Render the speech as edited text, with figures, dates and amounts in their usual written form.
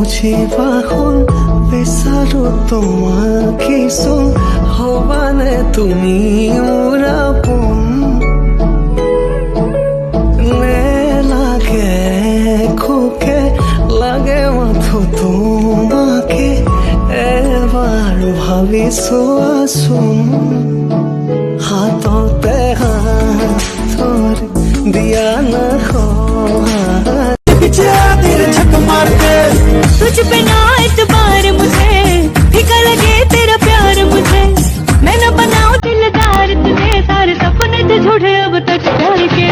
বুজিবাহল বিচাৰো তোমাকে চোন হবানে তুমি মোৰ আপোন নে লাগে খোকে লাগে মাথো তোমাকে এবাৰ ভাবি চোৱাচোন হাততে হাতৰ দিয়া নহয় तुझ पे ना एतबार मुझे फीका लगे तेरा प्यार मुझे मैं न बनाऊं दिलदार तुझे सारे सपने थे झूठे अब तक डर के